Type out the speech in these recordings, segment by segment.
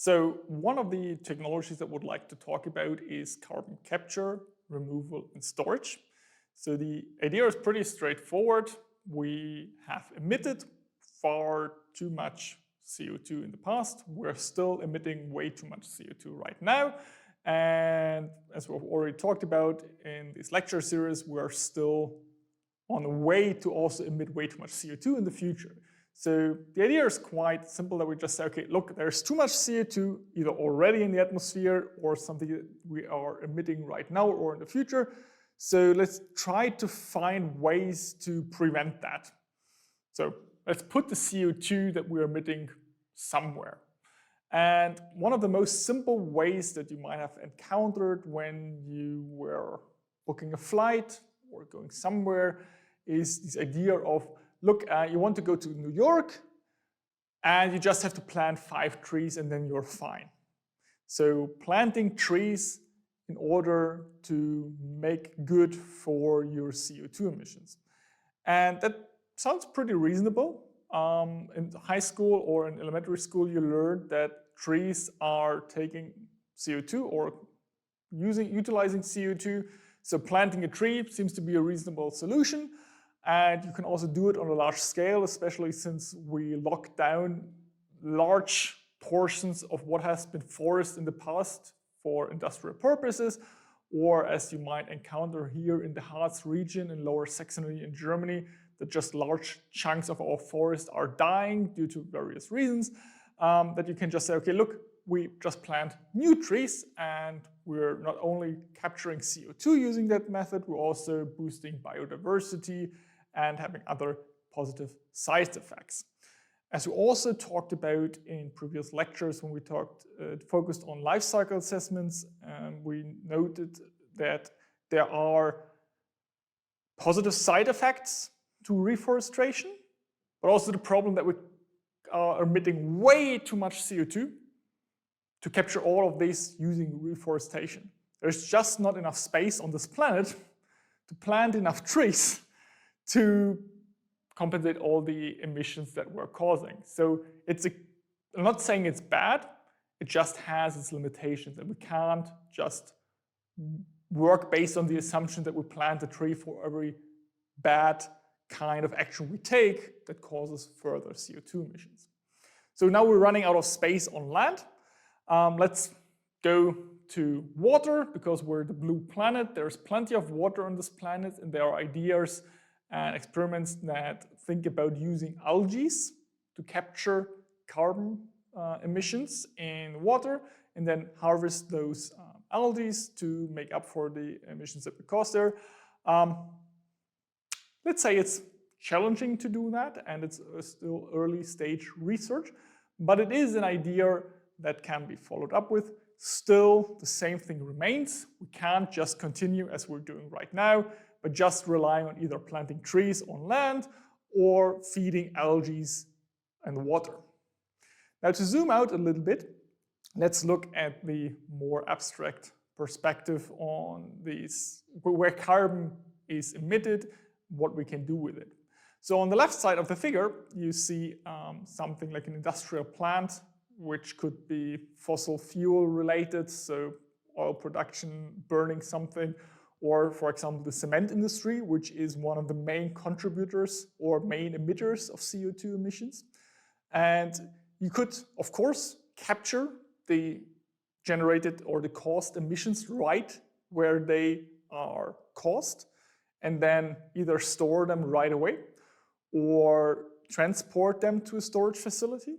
So one of the technologies that I would like to talk about is carbon capture, removal, and storage. So the idea is pretty straightforward. We have emitted far too much CO2 in the past. We're still emitting way too much CO2 right now. And as we've already talked about in this lecture series, we're still on the way to also emit way too much CO2 in the future. So the idea is quite simple, that we just say, okay, look, there's too much CO2 either already in the atmosphere or something that we are emitting right now or in the future. So let's try to find ways to prevent that. So let's put the CO2 that we're emitting somewhere. And one of the most simple ways that you might have encountered when you were booking a flight or going somewhere is this idea of, look, you want to go to New York and you just have to plant 5 trees and then you're fine. So planting trees in order to make good for your CO2 emissions. And that sounds pretty reasonable. In high school or in elementary school, you learned that trees are taking CO2 or utilizing CO2. So planting a tree seems to be a reasonable solution. And you can also do it on a large scale, especially since we locked down large portions of what has been forest in the past for industrial purposes, or as you might encounter here in the Harz region in Lower Saxony in Germany, that just large chunks of our forest are dying due to various reasons, that you can just say, okay, look, we just plant new trees and we're not only capturing CO2 using that method, we're also boosting biodiversity and having other positive side effects. As we also talked about in previous lectures when we focused on life cycle assessments, we noted that there are positive side effects to reforestation, but also the problem that we are emitting way too much CO2 to capture all of this using reforestation. There's just not enough space on this planet to plant enough trees to compensate all the emissions that we're causing. So I'm not saying it's bad, it just has its limitations, and we can't just work based on the assumption that we plant a tree for every bad kind of action we take that causes further CO2 emissions. So now we're running out of space on land. Let's go to water, because we're the blue planet. There's plenty of water on this planet, and there are ideas and experiments that think about using algae to capture carbon emissions in water and then harvest those algae to make up for the emissions that we cause there. Let's say it's challenging to do that, and it's still early stage research, but it is an idea that can be followed up with. Still, the same thing remains. We can't just continue as we're doing right now, but just relying on either planting trees on land or feeding algae and water. Now, to zoom out a little bit, let's look at the more abstract perspective on these, where carbon is emitted, what we can do with it. So on the left side of the figure, you see something like an industrial plant, which could be fossil fuel related, so oil production, burning something, or for example, the cement industry, which is one of the main contributors or main emitters of CO2 emissions. And you could, of course, capture the generated or the caused emissions right where they are caused, and then either store them right away or transport them to a storage facility,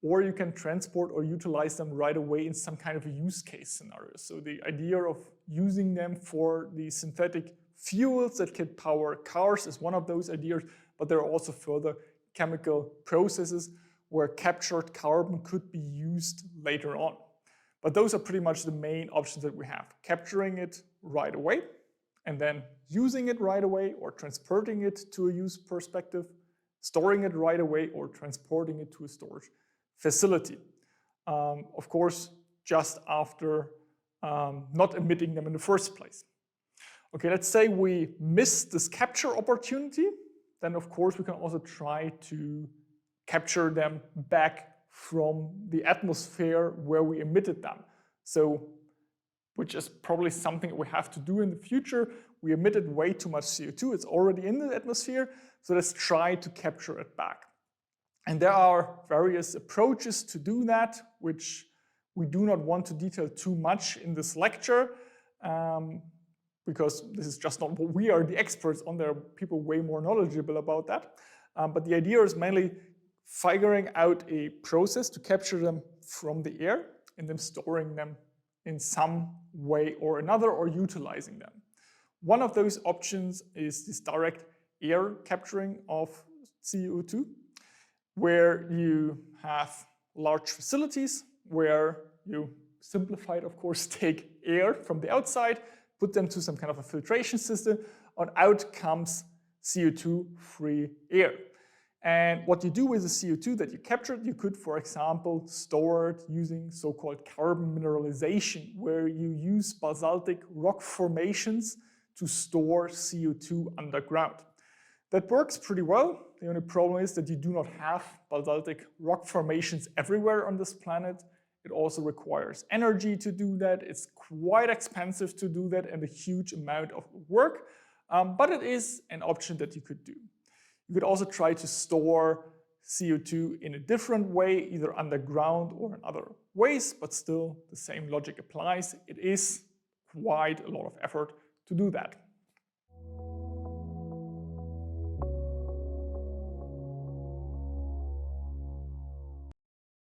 or you can transport or utilize them right away in some kind of a use case scenario. So the idea of using them for the synthetic fuels that can power cars is one of those ideas, but there are also further chemical processes where captured carbon could be used later on. But those are pretty much the main options that we have: capturing it right away, and then using it right away or transporting it to a use perspective, storing it right away or transporting it to a storage facility. Of course, just after not emitting them in the first place. Okay, let's say we miss this capture opportunity, then of course we can also try to capture them back from the atmosphere where we emitted them. So, which is probably something we have to do in the future. We emitted way too much CO2, it's already in the atmosphere, so let's try to capture it back. And there are various approaches to do that, which we do not want to detail too much in this lecture, because this is just not what we are the experts on. There are people way more knowledgeable about that. But the idea is mainly figuring out a process to capture them from the air and then storing them in some way or another, or utilizing them. One of those options is this direct air capturing of CO2, where you have large facilities where you, simplified of course, take air from the outside, put them to some kind of a filtration system, and out comes CO2-free air. And what you do with the CO2 that you captured, you could, for example, store it using so-called carbon mineralization, where you use basaltic rock formations to store CO2 underground. That works pretty well. The only problem is that you do not have basaltic rock formations everywhere on this planet. It also requires energy to do that. It's quite expensive to do that and a huge amount of work, but it is an option that you could do. You could also try to store CO2 in a different way, either underground or in other ways, but still the same logic applies. It is quite a lot of effort to do that.